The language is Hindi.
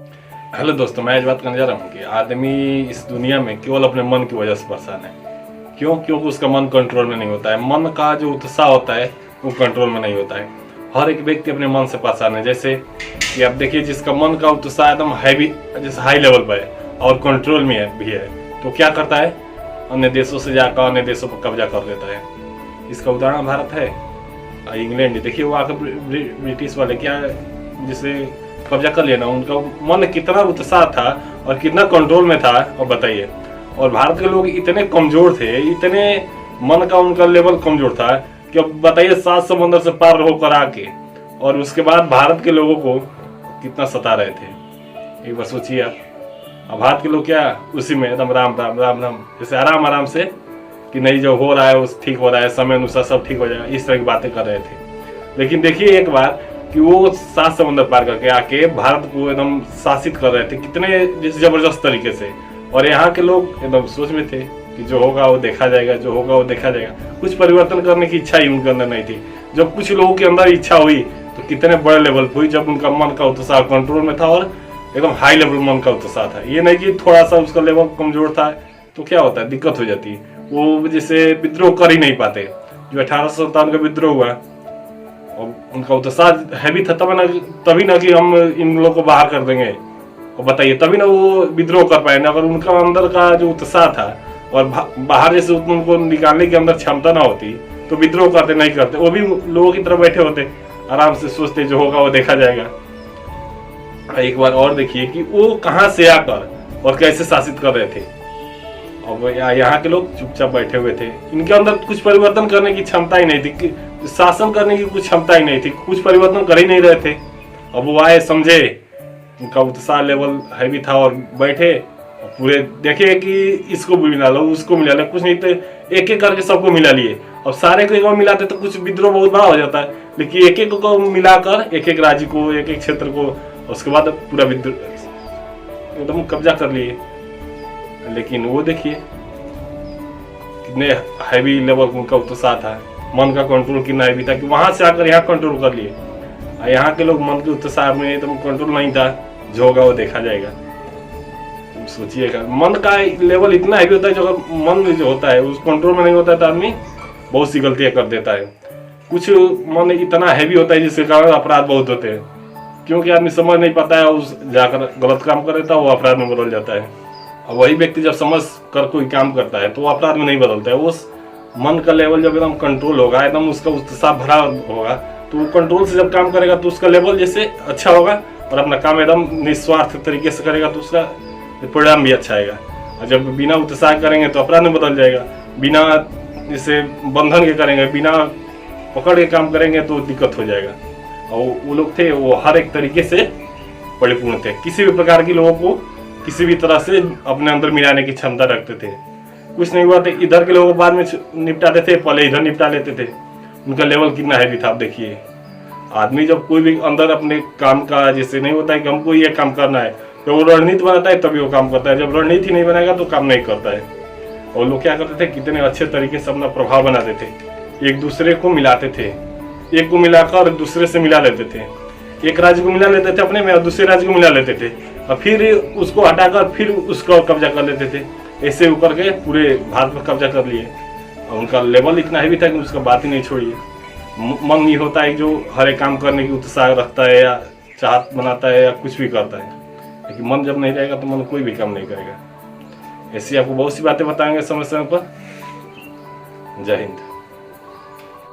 हेलो दोस्तों, मैं आज बात करने जा रहा हूँ कि आदमी इस दुनिया में केवल अपने मन की वजह से परेशान है। क्यों? क्योंकि उसका मन कंट्रोल में नहीं होता है। मन का जो उत्साह होता है वो कंट्रोल में नहीं होता है। हर एक व्यक्ति अपने मन से परेशान है। जैसे कि आप देखिए, जिसका मन का उत्साह एकदम हैवी, जैसे हाई लेवल पर है और कंट्रोल में भी है, तो क्या करता है? अन्य देशों से जाकर अन्य देशों पर कब्जा कर लेता है। इसका उदाहरण भारत है। इंग्लैंड देखिए, वो आकर ब्रिटिश वाले क्या जिसे कब्जा कर लिया ना, उनका मन कितना उत्साह था और कितना कंट्रोल में था, और बताइए। और भारत के लोग इतने कमजोर थे, इतने मन का उनका लेवल कमजोर था कि अब बताइए, 7 समंदर से पार होकर आके और उसके बाद भारत के लोगों को कितना सता रहे थे। एक बार सोचिए आप। अब भारत के लोग क्या उसी में एकदम राम राम राम राम, जैसे आराम आराम से कि नहीं, जो हो रहा है वो ठीक हो रहा है, समय अनुसार सब ठीक हो जाएगा, इस तरह की बातें कर रहे थे। लेकिन देखिए एक बार कि वो 7 समंदर पार करके आके भारत को एकदम शासित कर रहे थे, कितने जबरदस्त तरीके से। और यहाँ के लोग एकदम सोच में थे कि जो होगा वो देखा जाएगा, जो होगा वो देखा जाएगा। कुछ परिवर्तन करने की इच्छा ही उनके अंदर नहीं थी। जब कुछ लोगों के अंदर इच्छा हुई तो कितने बड़े लेवल पर हुई, जब उनका मन का उत्साह कंट्रोल में था और एकदम हाई लेवल मन का उत्साह था। ये नहीं कि थोड़ा सा उसका लेवल कमजोर था तो क्या होता है, दिक्कत हो जाती है। वो जैसे विद्रोह कर ही नहीं पाते। जो 1857 का विद्रोह हुआ और उनका उत्साह हैवी था, तभी ना कि हम इन लोगों को बाहर कर देंगे, और बताइए तभी ना वो विद्रोह कर पाए ना। अगर उनका अंदर का जो उत्साह था और बाहर जैसे उनको निकालने के अंदर क्षमता ना होती तो विद्रोह करते नहीं करते। वो भी लोगों की तरह बैठे होते, आराम से सोचते जो होगा वो देखा जाएगा। एक बार और देखिए कि वो कहाँ से आकर और कैसे शासित कर रहे थे। और यहाँ के लोग चुपचाप बैठे हुए थे। इनके अंदर कुछ परिवर्तन करने की क्षमता ही नहीं थी, शासन करने की कुछ क्षमता ही नहीं थी, कुछ परिवर्तन कर ही नहीं रहे थे। अब वो आए, समझे, उनका उत्साह लेवल हैवी था और बैठे और पूरे देखे कि इसको भी मिला लो, उसको मिला लो, कुछ नहीं तो एक एक करके सबको मिला लिए। अब सारे को एक बार मिलाते तो कुछ विद्रोह बहुत बड़ा हो जाता है, लेकिन एक एक को मिलाकर एक एक राज्य को, एक एक क्षेत्र को, उसके बाद पूरा विद्रोह एकदम कब्जा कर लिए। लेकिन वो देखिए कितने हैवी लेवल उनका उत्साह था, मन का कंट्रोल कितना हैवी था कि वहां से आकर यहाँ कंट्रोल कर लिए। यहाँ के लोग मन के उत्साह में एकदम कंट्रोल नहीं था, जो होगा वो देखा जाएगा। सोचिएगा, मन का लेवल इतना हैवी होता है, जो अगर मन जो होता है उस कंट्रोल में नहीं होता है तो आदमी बहुत सी गलतियां कर देता है। कुछ मन इतना हैवी होता है जिसके कारण अपराध बहुत होते हैं, क्योंकि आदमी समझ नहीं पाता है, उस जाकर गलत काम कर देता है, वो अपराध में बदल जाता है। और वही व्यक्ति जब समझ कर कोई काम करता है तो वो अपराध में नहीं बदलता है। उस मन का लेवल जब एकदम कंट्रोल होगा, एकदम उसका उत्साह भरा होगा, तो वो कंट्रोल से जब काम करेगा तो उसका लेवल जैसे अच्छा होगा और अपना काम एकदम निस्वार्थ तरीके से करेगा तो उसका परिणाम भी अच्छा आएगा। और जब बिना उत्साह करेंगे तो अपराध में बदल जाएगा। बिना जैसे बंधन के करेंगे, बिना पकड़ के काम करेंगे तो दिक्कत हो जाएगा। और वो लोग थे, वो हर एक तरीके से परिपूर्ण थे, किसी भी प्रकार के लोगों को किसी भी तरह से अपने अंदर मिलाने की क्षमता रखते थे। कुछ नहीं हुआ तो इधर के लोगों को बाद में निपटाते थे, पहले इधर निपटा लेते थे। उनका लेवल कितना हैवी था आप देखिए। आदमी जब कोई भी अंदर अपने काम का जैसे नहीं होता है कि हमको ये काम करना है, तो वो रणनीति बनाता है तभी वो काम करता है। जब रणनीति नहीं बनाएगा तो काम नहीं करता है। और लोग क्या करते थे, कितने अच्छे तरीके से अपना प्रभाव बनाते थे, एक दूसरे को मिलाते थे, एक को मिलाकर दूसरे से मिला लेते थे, एक राज्य को मिला लेते थे अपने में और दूसरे राज्य को मिला लेते थे, और फिर उसको हटाकर फिर उसको कब्जा कर लेते थे। ऐसे ऊपर के पूरे भारत पर कब्जा कर लिए। और उनका लेवल इतना हैवी था कि उसका बात ही नहीं छोड़िए। मन ये होता है जो हर एक काम करने की उत्साह रखता है या चाहत बनाता है या कुछ भी करता है, लेकिन मन जब नहीं रहेगा तो मन कोई भी काम नहीं करेगा। ऐसी आपको बहुत सी बातें बताएंगे समय समय पर। जय हिंद।